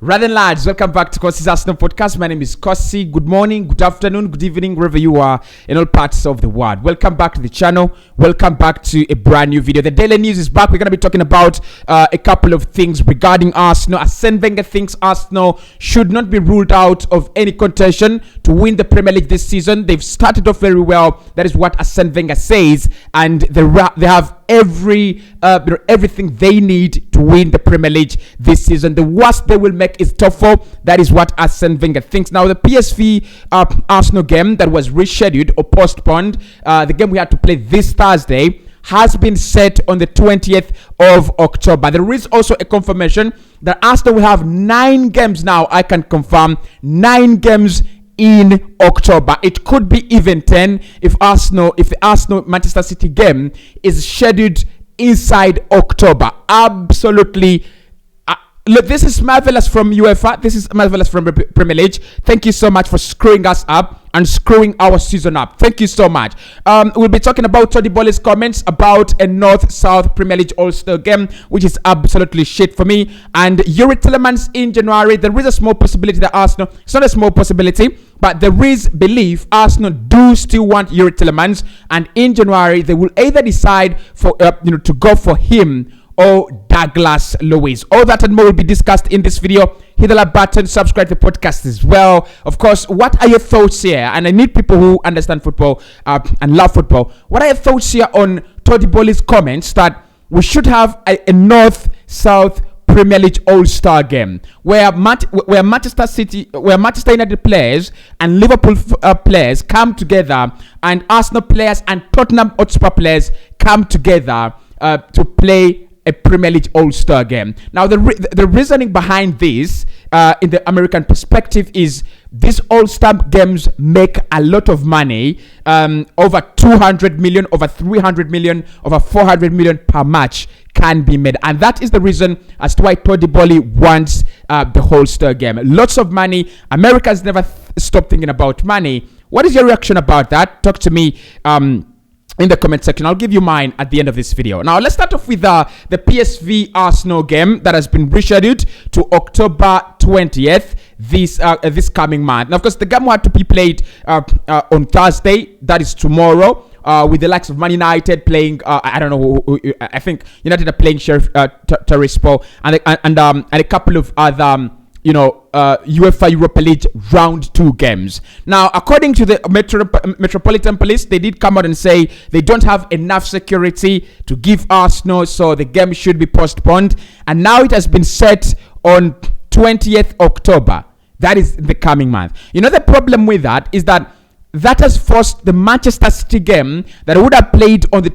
Rather lads, welcome back to Kossi's Arsenal podcast. My name is Kossi. Good morning, good afternoon, good evening, wherever you are in all parts of the world. Welcome back to the channel. Welcome back to a brand new video. The daily news is back. We're going to be talking about a couple of things regarding Arsenal. Arsene Wenger thinks Arsenal should not be ruled out of any contention to win the Premier League this season. They've started off very well. That is what Arsene Wenger says, and they have everything they need to win the Premier League this season. The worst they will make is top four. That is what Arsene Wenger thinks. Now, the PSV Arsenal game that was rescheduled or postponed, the game we had to play this Thursday, has been set on the 20th of October. There is also a confirmation that Arsenal will have 9 games now. I can confirm 9 games in October. It could be even 10 if the Arsenal Manchester City game is scheduled inside October. Absolutely. Look, this is marvelous from UEFA. This is marvelous from the Premier League. Thank you so much for screwing us up and screwing our season up. Thank you so much. We'll be talking about Tony Bolly's comments about a North-South Premier League All-Star game, which is absolutely shit for me. And Yuri Tielamans in January. There is a small possibility that Arsenal, it's not a small possibility, but there is belief Arsenal do still want Yuri Tielamans, and in January they will either decide for to go for him or Douglas Luiz. All that and more will be discussed in this video. Hit the like button, subscribe to the podcast as well. Of course, what are your thoughts here? And I need people who understand football and love football. What are your thoughts here on Tony Bolly's comments that we should have a North-South Premier League All-Star game where Manchester United players and Liverpool players come together, and Arsenal players and Tottenham Hotspur players come together to play a Premier League All-Star game. Now, the reasoning behind this, in the American perspective, is these All-Star games make a lot of money, over 200 million, over 300 million, over 400 million per match can be made. And that is the reason as to why Tony Bolly wants the All-Star game. Lots of money. Americans never stop thinking about money. What is your reaction about that? Talk to me in the comment section. I'll give you mine at the end of this video. Now, let's start off with the PSV Arsenal game that has been rescheduled to October 20th this coming month. Now, of course, the game had to be played on Thursday. That is tomorrow. With the likes of Man United playing, I don't know, I think United are playing Sheriff Tiraspol and a couple of other UEFA Europa League round 2 games. Now, according to the Metropolitan Police, they did come out and say they don't have enough security to give Arsenal, so the game should be postponed. And now it has been set on 20th October. That is the coming month. The problem with that is that has forced the Manchester City game that would have been played on the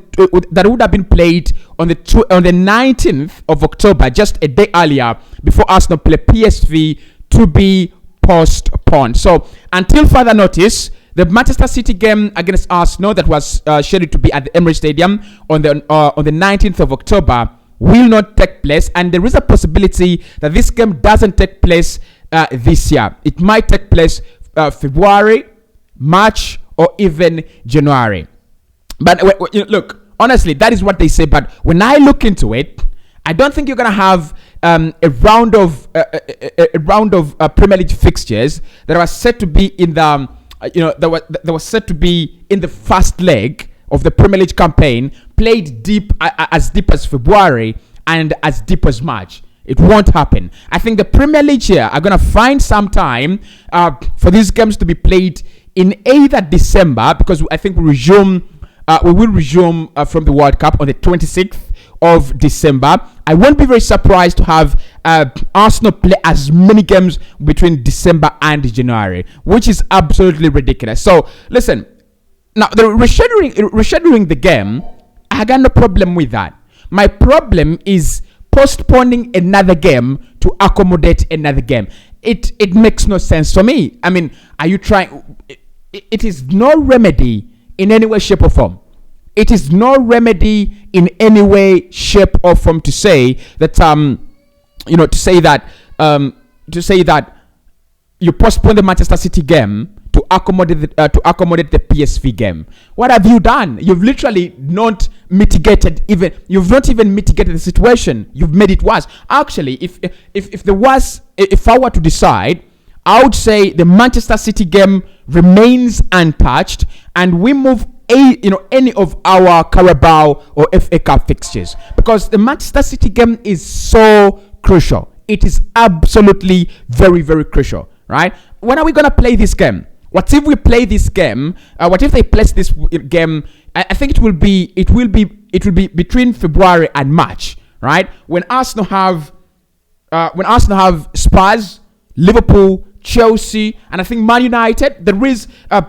19th of October, just a day earlier, before Arsenal play PSV, to be postponed. So until further notice, the Manchester City game against Arsenal that was scheduled to be at the Emirates Stadium on the 19th of October will not take place, and there is a possibility that this game doesn't take place this year. It might take place February, March, or even January. But look, honestly, that is what they say. But when I look into it, I don't think you're gonna have a round of Premier League fixtures that are set to be in the that was set to be in the first leg of the Premier League campaign, played as deep as February and as deep as March. It won't happen. I think the Premier League here are gonna find some time for these games to be played in either December, because I think we will resume from the World Cup on the 26th of December. I won't be very surprised to have Arsenal play as many games between December and January, which is absolutely ridiculous. So listen, now the rescheduling the game, I got no problem with that. My problem is postponing another game to accommodate another game. It makes no sense for me. I mean, are you trying? It is no remedy in any way, shape, or form. It is no remedy in any way, shape, or form to say that to say that you postpone the Manchester City game to accommodate the PSV game. What have you done? You've literally not mitigated even. You've not even mitigated the situation. You've made it worse. Actually, if I were to decide, I would say the Manchester City game remains untouched, and we move any of our Carabao or FA Cup fixtures, because the Manchester City game is so crucial. It is absolutely very, very crucial, right? When are we gonna play this game? What if we play this game? What if they place this game? I think it will be between February and March, right? When Arsenal have Spurs, Liverpool, Chelsea, and I think Man United. There is a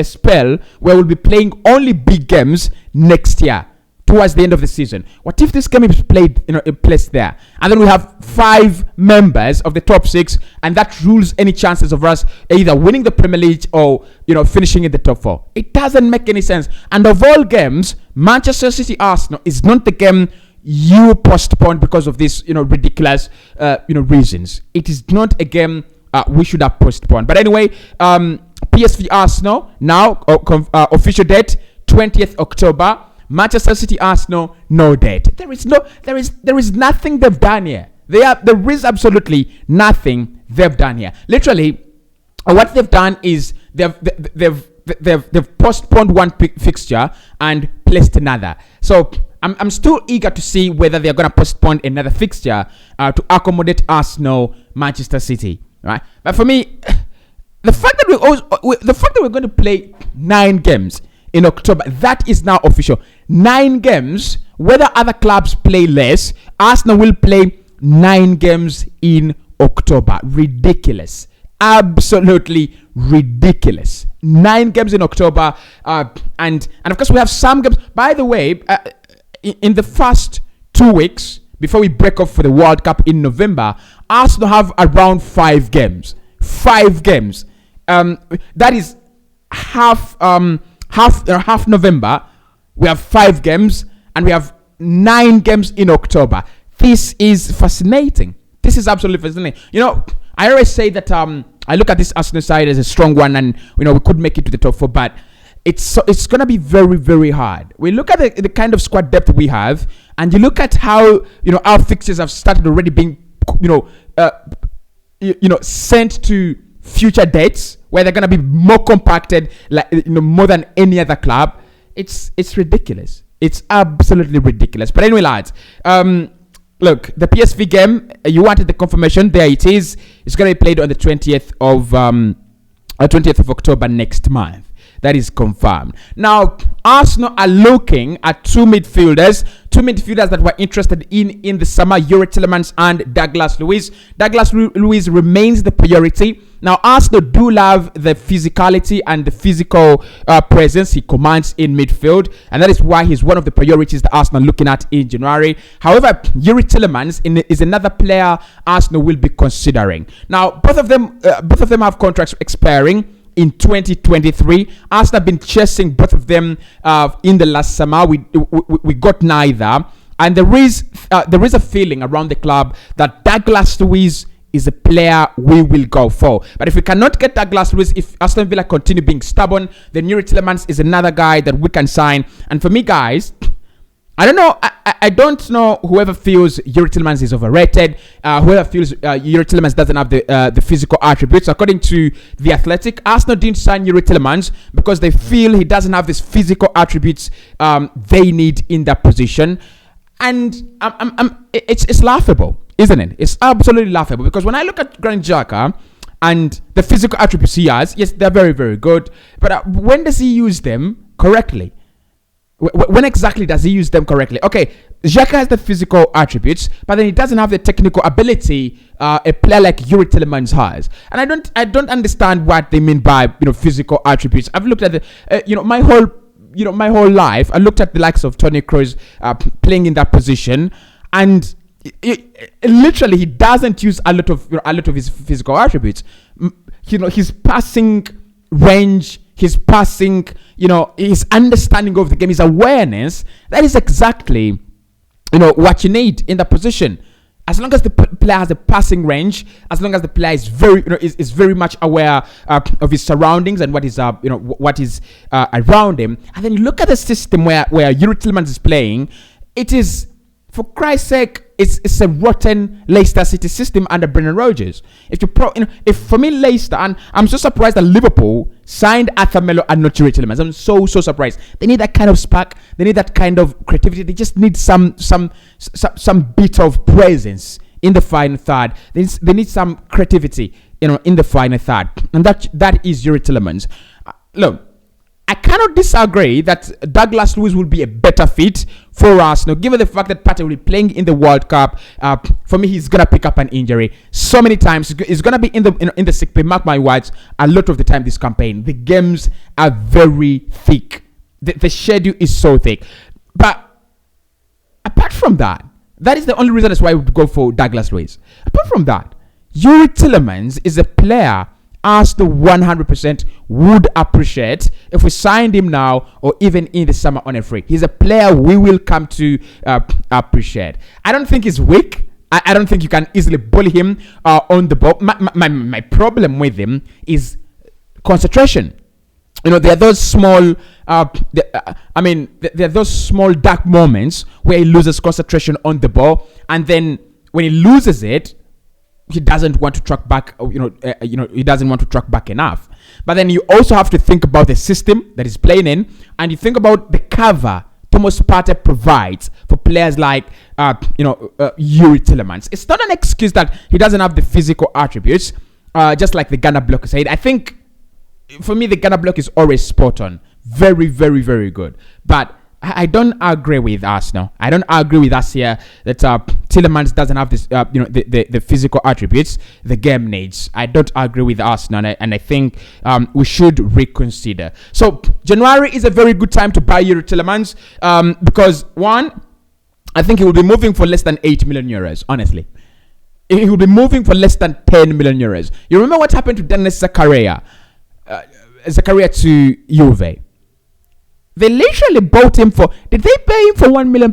spell where we'll be playing only big games next year towards the end of the season. What if this game is played, placed there, and then we have 5 members of the top 6, and that rules any chances of us either winning the Premier League or finishing in the top 4? It doesn't make any sense. And of all games, Manchester City Arsenal is not the game you postponed because of this ridiculous reasons. It is not a game we should have postponed. But anyway, PSV Arsenal now official date 20th October. Manchester City Arsenal, no date. There is nothing they've done here. There is absolutely nothing they've done here. Literally, what they've done is they've postponed one fixture and placed another. So I'm still eager to see whether they're going to postpone another fixture to accommodate Arsenal, Manchester City, right? But for me, the fact that we're going to play 9 games in October, that is now official. 9 games. Whether other clubs play less, Arsenal will play 9 games in October. Ridiculous. Absolutely ridiculous. 9 games in October, and of course we have some games. By the way, in the first 2 weeks before we break off for the World Cup in November, Arsenal have around 5 games. 5 games. That is half November. We have 5 games, and we have 9 games in October. This is fascinating. This is absolutely fascinating. I always say that I look at this Arsenal side as a strong one, and we could make it to the top 4, but it's gonna be very, very hard. We look at the kind of squad depth we have, and you look at how our fixtures have started already being sent to future dates where they're gonna be more compacted, more than any other club. It's ridiculous. It's absolutely ridiculous. But anyway, lads, look, the PSV game, you wanted the confirmation. There it is. It's going to be played on the 20th of October next month. That is confirmed. Now, Arsenal are looking at 2 midfielders that were interested in the summer, Yuri Tielamans and Douglas Luiz. Douglas Luiz remains the priority. Now, Arsenal do love the physicality and the physical presence he commands in midfield, and that is why he's one of the priorities that Arsenal are looking at in January. However, Yuri Tielamans is another player Arsenal will be considering. Now, both of them have contracts expiring in 2023. Arsenal have been chasing both of them in the last summer. We got neither, and there is a feeling around the club that Douglas Luiz is a player we will go for. But if we cannot get Douglas Luiz, if Aston Villa continue being stubborn, then Yuri Tielemans is another guy that we can sign. And for me, guys, I don't know. I don't know whoever feels Yuri Tielemans is overrated. Whoever feels Yuri Tielemans doesn't have the physical attributes. According to The Athletic, Arsenal didn't sign Yuri Tielemans because they feel he doesn't have these physical attributes they need in that position. And it's laughable, isn't it? It's absolutely laughable, because when I look at Granit Xhaka and the physical attributes he has, yes, they're very, very good. But when does he use them correctly? When exactly does he use them correctly? Okay, Xhaka has the physical attributes, but then he doesn't have the technical ability a player like Yuri Tielemans has. And I don't understand what they mean by physical attributes. I've looked at my whole life. I looked at the likes of Toni Kroos playing in that position, and literally he doesn't use a lot of his physical attributes. His passing range, his passing, his understanding of the game, his awareness, that is exactly what you need in that position. as long as the player has a passing range, as long as the player is very, is very much aware of his surroundings and what is, what is around him, and then you look at the system where Yuri Tielamans is playing, it is, for Christ's sake, it's a rotten Leicester City system under Brendan Rodgers. If for me Leicester, and I'm so surprised that Liverpool signed Arthur Melo and not Yuri Tielamans. I'm so surprised. They need that kind of spark. They need that kind of creativity. They just need some bit of presence in the final third. They need some creativity, in the final third, and that is Yuri Tielamans. Look, I cannot disagree that Douglas Luiz will be a better fit for Arsenal, given the fact that Partey will be playing in the World Cup. For me, he's gonna pick up an injury so many times. He's gonna be in the sick bay. Mark my words. A lot of the time this campaign, the games are very thick. The schedule is so thick. But apart from that, that is the only reason that's why I would go for Douglas Luiz. Apart from that, Yuri Tielamans is a player as the 100% would appreciate if we signed him now or even in the summer on a free. He's a player we will come to appreciate. I don't think he's weak. I don't think you can easily bully him on the ball. My problem with him is concentration. There are those small, there are those small dark moments where he loses concentration on the ball, and then when he loses it, he doesn't want to track back. He doesn't want to track back enough. But then you also have to think about the system that he's playing in, and you think about the cover Thomas Partey provides for players like Yuri Tielamans. It's not an excuse that he doesn't have the physical attributes, just like the Ghana block said. I think for me the Ghana block is always spot on, very, very, very good. But I don't agree with us now. I don't agree with us here that Tielamans doesn't have this, the physical attributes the game needs. I don't agree with us now, and I think we should reconsider. So January is a very good time to buy Yuri Tielamans because one, I think he will be moving for less than 8 million euros. Honestly, he will be moving for less than 10 million euros. You remember what happened to Dennis Zakaria to Juve? They literally bought him for. Did they pay him for £1 million?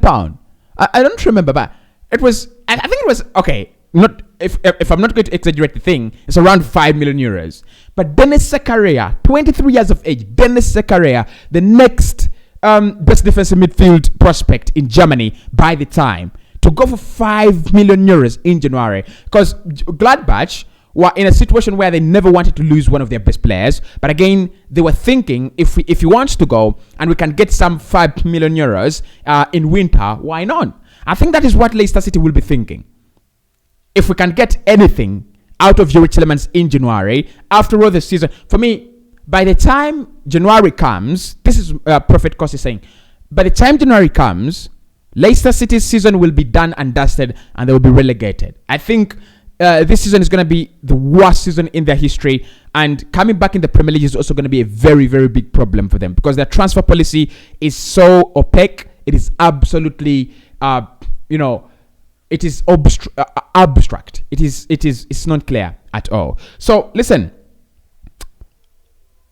I don't remember, but it was. I think it was okay. Not if I'm not going to exaggerate the thing, it's around 5 million euros. But Dennis Zakaria, 23 years of age, Dennis Zakaria, the next best defensive midfield prospect in Germany by the time, to go for 5 million euros in January, because Gladbach were in a situation where they never wanted to lose one of their best players. But again, they were thinking, if he wants to go and we can get some 5 million euros in winter, why not? I think that is what Leicester City will be thinking. If we can get anything out of Yuri Tielamans in January, after all the season, for me, by the time January comes, this is Prophet Kosi saying, by the time January comes, Leicester City's season will be done and dusted and they will be relegated. I think this season is going to be the worst season in their history, and coming back in the Premier League is also going to be a very, very big problem for them because their transfer policy is so opaque. It is absolutely, it is abstract. It's not clear at all. So listen,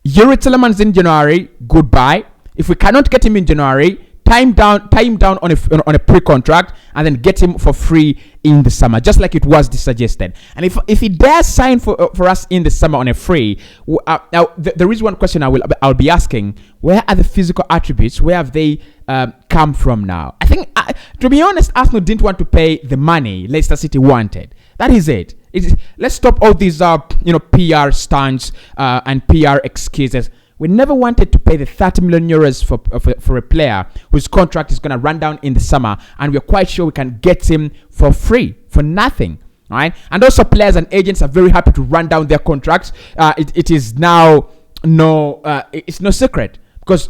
Yuri Tielamans in January, goodbye. If we cannot get him in January, tie him down on a pre-contract and then get him for free in the summer, just like it was suggested. And if he dares sign for us in the summer on a free, now there is one question I'll be asking: where are the physical attributes? Where have they come from now? I think, to be honest, Arsenal didn't want to pay the money Leicester City wanted. That is it. Let's stop all these PR stunts and PR excuses. We never wanted to pay the 30 million euros for a player whose contract is going to run down in the summer, and we're quite sure we can get him for free, for nothing. All right? And also players and agents are very happy to run down their contracts. It is now it's no secret, because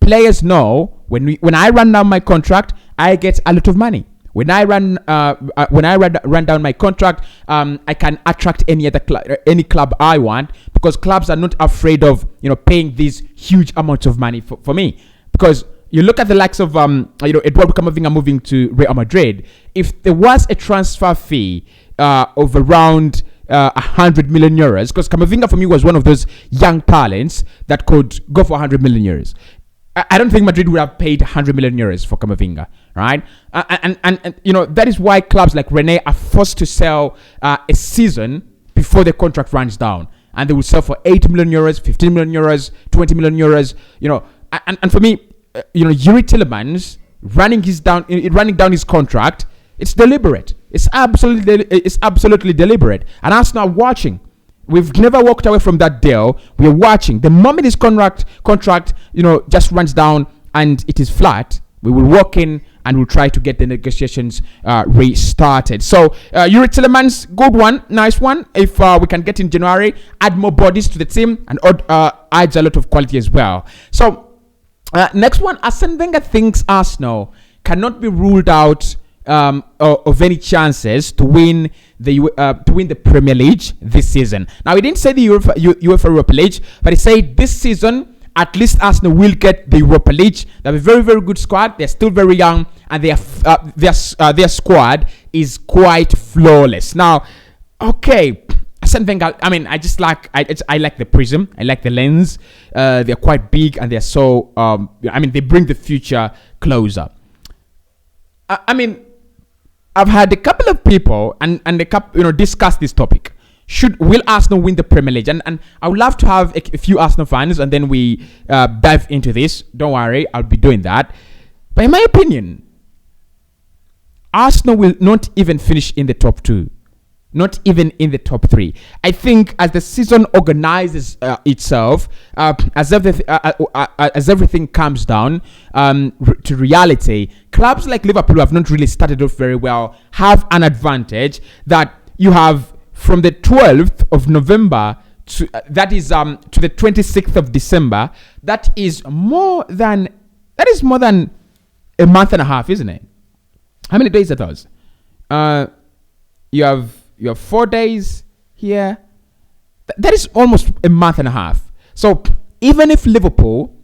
players know when I run down my contract, I get a lot of money. When I run down my contract, I can attract any club I want, because clubs are not afraid of paying these huge amounts of money for me. Because you look at the likes of Eduardo Camavinga moving to Real Madrid. If there was a transfer fee of around 100 million euros, because Camavinga for me was one of those young talents that could go for 100 million euros. I don't think Madrid would have paid 100 million euros for Camavinga, right? And that is why clubs like Rennes are forced to sell a season before the contract runs down, and they will sell for 8 million euros, 15 million euros, 20 million euros. And for me, Yuri Tielamans running down his contract. It's deliberate. It's absolutely deliberate. And Arsenal are watching. We've never walked away from that deal. We're watching. The moment his contract, just runs down and it is flat, we will walk in and we'll try to get the negotiations restarted. So, Yuri Tielemans, good one, nice one. If we can get in January, add more bodies to the team and adds a lot of quality as well. So, next one, Arsene Wenger thinks Arsenal cannot be ruled out of any chances to win the Premier League this season. Now, he didn't say the UEFA Europa League, but he said this season at least Arsenal will get the Europa League. They have a very, very good squad. They're still very young, and their squad is quite flawless. Now, okay, Arsene Wenger, I like the prism. I like the lens. They're quite big, and they're so they bring the future closer. I've had a couple of people and discuss this topic. Will Arsenal win the Premier League? And I would love to have a few Arsenal fans, and then we dive into this. Don't worry, I'll be doing that. But in my opinion, Arsenal will not even finish in the top 2. Not even in the top 3. I think as the season organizes itself, as everything comes down to reality, clubs like Liverpool, who have not really started off very well, have an advantage that you have from the 12th of November to the 26th of December. That is more than a month and a half, isn't it? How many days are those? You have 4 days here. That is almost a month and a half. So even if Liverpool,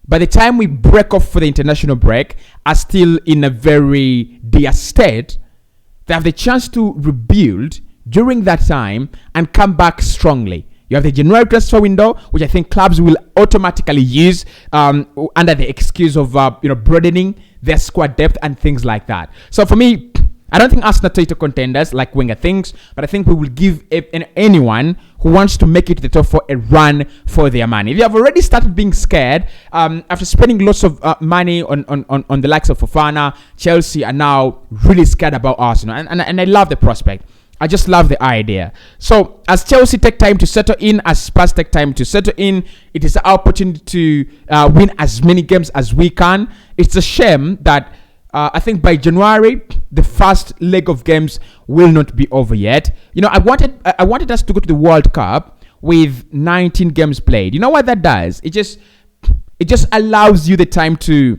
by the time we break off for the international break, are still in a very dear state, they have the chance to rebuild during that time and come back strongly. You have the January transfer window, which I think clubs will automatically use under the excuse of broadening their squad depth and things like that. So for me, I don't think Arsenal title contenders like Wenger thinks, but I think we will give anyone who wants to make it to the top 4 a run for their money. If you have already started being scared after spending lots of money on the likes of Fofana, Chelsea are now really scared about Arsenal, and I love the prospect. I just love the idea. So as Chelsea take time to settle in, as Spurs take time to settle in, it is our opportunity to win as many games as we can. It's a shame that I think by January, the first leg of games will not be over yet. I wanted us to go to the World Cup with 19 games played. You know what that does? It just allows you the time to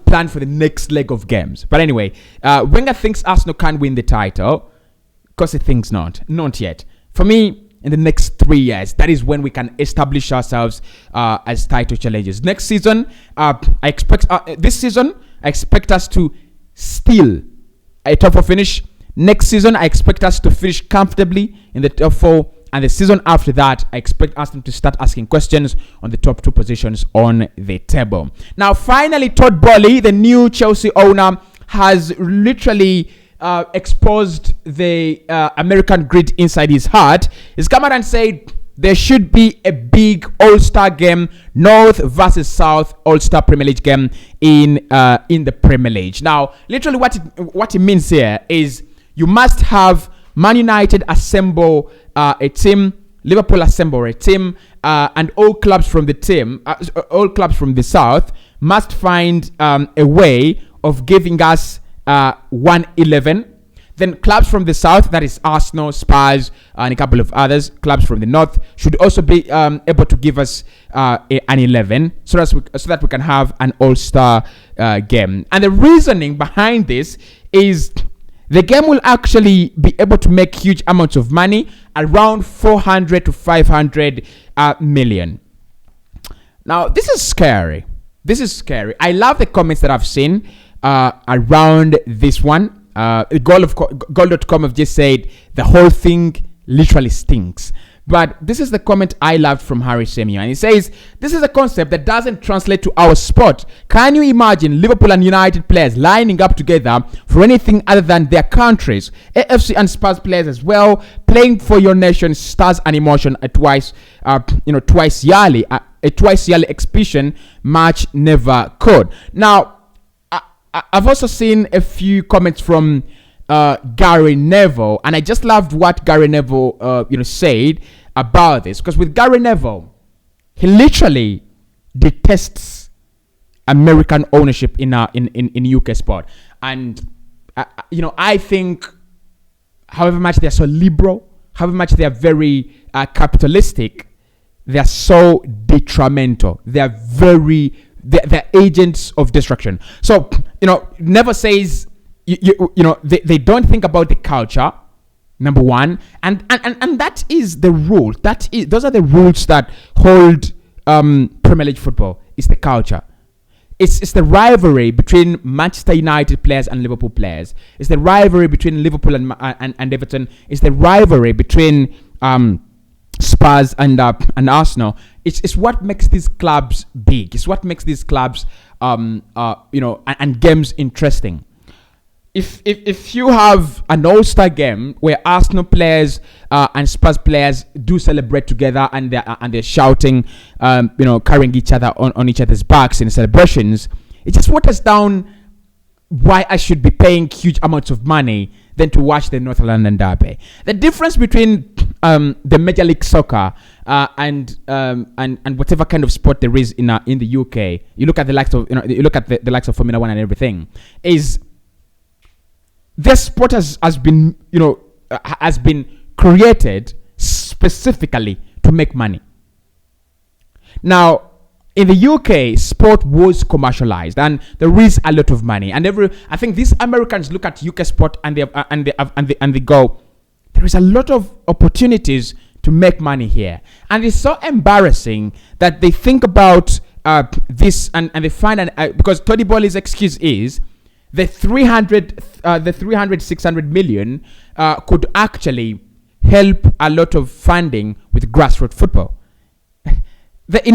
plan for the next leg of games. But anyway, Wenger thinks Arsenal can win the title. Of course, he thinks not yet. For me, in the next 3 years, that is when we can establish ourselves as title challengers. Next season, this season, I expect us to steal a top 4 finish. Next season, I expect us to finish comfortably in the top 4. And the season after that, I expect Arsenal to start asking questions on the top 2 positions on the table. Now, finally, Todd Boehly, the new Chelsea owner, has literally exposed the American grit inside his heart. He's come out and said there should be a big All-Star game, North versus South All-Star Premier League game in the Premier League. Now, literally what it means here is you must have Man United assemble a team, Liverpool assemble a team, and all clubs from the South must find a way of giving us 1-11. Then clubs from the South, that is Arsenal, Spurs, and a couple of others, clubs from the North, should also be able to give us an 11 so that we can have an all-star game. And the reasoning behind this is the game will actually be able to make huge amounts of money, around 400 to 500 million. Now, this is scary. I love the comments that I've seen around this one. Goal.com have just said the whole thing literally stinks But this is the comment I loved from Harry Semio. And he says, this is a concept that doesn't translate to our sport. Can you imagine Liverpool and United players lining up together for anything other than their countries? AFC and Spurs players as well, playing for your nation, stars and emotion at twice yearly. A twice yearly exhibition match never could. Now, I've also seen a few comments from Gary Neville, and I just loved what Gary Neville said about this, because with Gary Neville, he literally detests American ownership in UK sport. And I think however much they're so liberal, however much they're very capitalistic, they're so detrimental. They're agents of destruction. So Neville says they don't think about the culture, number one, and that is the rule. Those are the rules that hold Premier League football. It's the culture. It's the rivalry between Manchester United players and Liverpool players. It's the rivalry between Liverpool and Everton. It's the rivalry between Spurs and Arsenal. It's what makes these clubs big. It's what makes these clubs and games interesting. If you have an all-star game where Arsenal players and Spurs players do celebrate together and they're shouting, carrying each other on each other's backs in celebrations, it just waters down why I should be paying huge amounts of money than to watch the North London derby. The difference between the Major League Soccer and whatever kind of sport there is in the UK, you look at the likes of the likes of Formula 1 and everything, is this sport has been created specifically to make money. Now, in the UK, sport was commercialized, and there is a lot of money. And I think these Americans look at UK sport and they go, there is a lot of opportunities to make money here. And it's so embarrassing that they think about this and they find because Toddy Bolly's excuse is the 600 million could actually help a lot of funding with grassroots football. The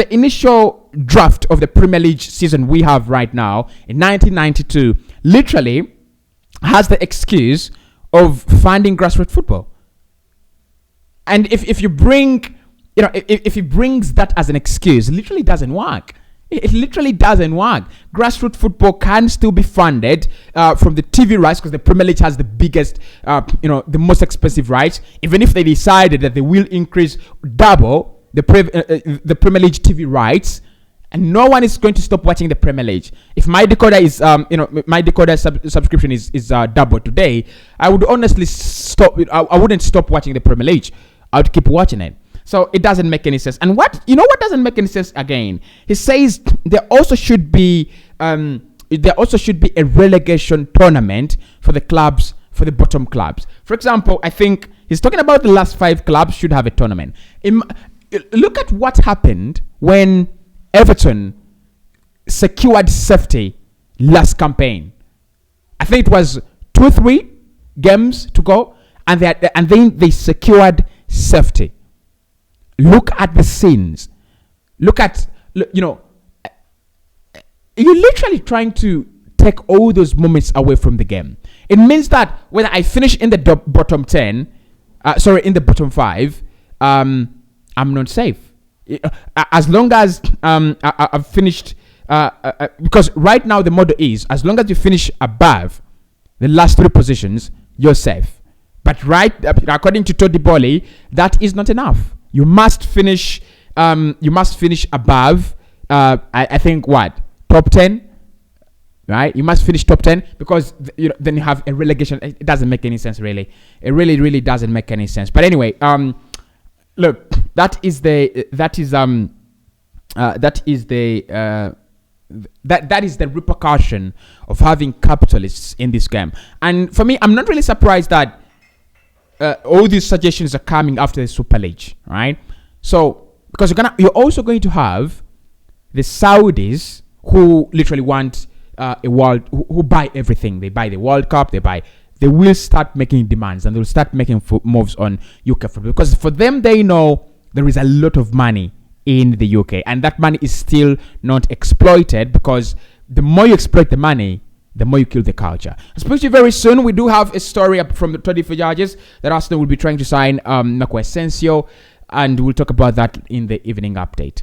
initial draft of the Premier League season we have right now in 1992 literally has the excuse of funding grassroots football. And if you bring, if he brings that as an excuse, it literally doesn't work. It literally doesn't work. Grassroots football can still be funded from the TV rights, because the Premier League has the biggest, the most expensive rights. Even if they decided that they will increase double the Premier League TV rights, and no one is going to stop watching the Premier League. If my decoder is, my decoder subscription is double today, I would honestly stop. I wouldn't stop watching the Premier League. I would keep watching it. So it doesn't make any sense. And what doesn't make any sense again? He says there also should be a relegation tournament for the clubs, for the bottom clubs. For example, I think he's talking about the last 5 clubs should have a tournament. Look at what happened when Everton secured safety last campaign. I think it was 2-3 games to go, and then they secured safety. Look at the scenes. You're literally trying to take all those moments away from the game. It means that whether I finish in the bottom 10, in the bottom 5, I'm not safe. As long as I've finished, because right now the model is, as long as you finish above the last 3 positions, you're safe. But according to Toddy Bolly, that is not enough. You must finish above, I think top 10, right? You must finish top 10, because then you have a relegation. It doesn't make any sense, really. It really, really doesn't make any sense. But anyway, look, that is the repercussion of having capitalists in this game. And for me, I'm not really surprised that all these suggestions are coming after the Super League, right? So because you're also going to have the Saudis who literally want a world, who buy everything. They buy the World Cup, they buy they will start making demands and they'll start making moves on UK football, because for them, they know there is a lot of money in the UK, and that money is still not exploited, because the more you exploit the money, the more you kill the culture. I'll speak to you very soon. We do have a story up from the 24 judges that Arsenal will be trying to sign Marco Asensio, and we'll talk about that in the evening update.